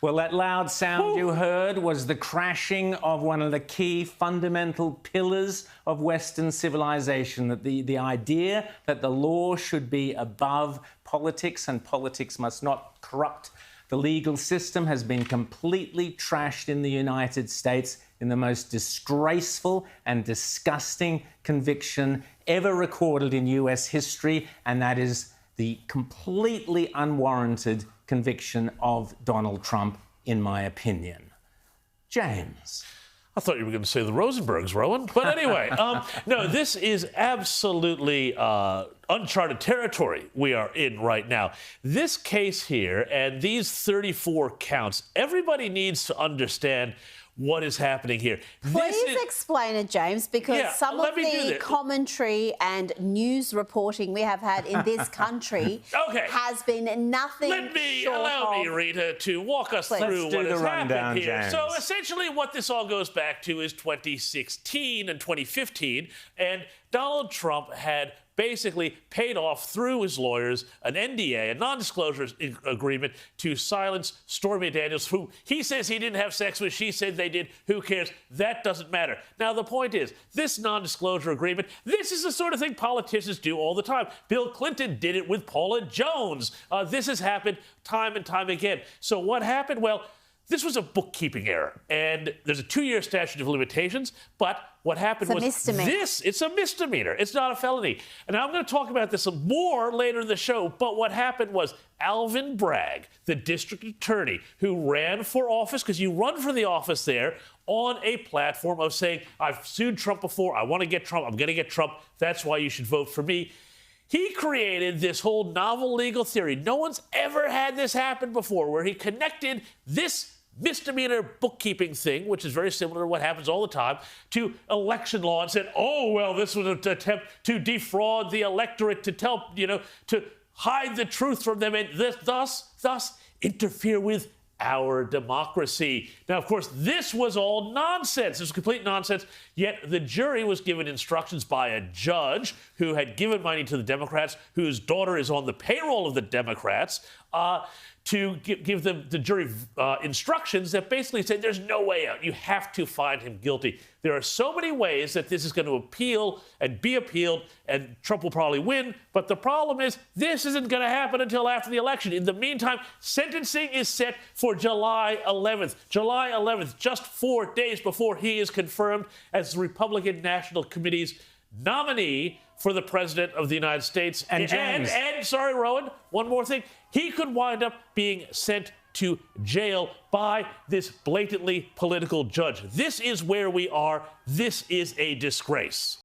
Well, that loud sound you heard was the crashing of one of the key fundamental pillars of Western civilization, that the idea that the law should be above politics and politics must not corrupt the legal system has been completely trashed in the United States in the most disgraceful and disgusting conviction ever recorded in US history, and that is the completely unwarranted conviction of Donald Trump, in my opinion. James. I thought you were going to say the Rosenbergs, Rowan. But anyway, no, this is absolutely uncharted territory we are in right now. This case here and these 34 counts, everybody needs to understand what is happening here. Please explain it, James, because some of the commentary and news reporting we have had in this country has been nothing Allow me, Rita, to walk us through what has happened here. James. So essentially what this all goes back to is 2016 and 2015, and Donald Trump had basically paid off through his lawyers an NDA, a non-disclosure agreement, to silence Stormy Daniels, who he says he didn't have sex with. She said they did. Who cares? That doesn't matter. Now, the point is, this non-disclosure agreement, this is the sort of thing politicians do all the time. Bill Clinton did it with Paula Jones. This has happened time and time again. So what happened? Well, this was a bookkeeping error, and there's a 2-year statute of limitations, but what happened was it's a misdemeanor. It's not a felony. And I'm going to talk about this more later in the show, but what happened was Alvin Bragg, the district attorney who ran for office, because you run for the office there on a platform of saying, I've sued Trump before, I want to get Trump, I'm going to get Trump, that's why you should vote for me. He created this whole novel legal theory. No one's ever had this happen before, where he connected this misdemeanor bookkeeping thing, which is very similar to what happens all the time, to election law, and said, oh, well, this was an attempt to defraud the electorate, to tell, to hide the truth from them, and thus interfere with our democracy. Now, of course, this was all nonsense. It was complete nonsense, yet the jury was given instructions by a judge who had given money to the Democrats, whose daughter is on the payroll of the Democrats, to give the jury instructions that basically said there's no way out. You have to find him guilty. There are so many ways that this is going to appeal and be appealed, and Trump will probably win. But the problem is this isn't going to happen until after the election. In the meantime, sentencing is set for July 11th. July 11th, just 4 days before he is confirmed as the Republican National Committee's nominee for the President of the United States. And sorry, Rowan, one more thing. He could wind up being sent to jail by this blatantly political judge. This is where we are. This is a disgrace.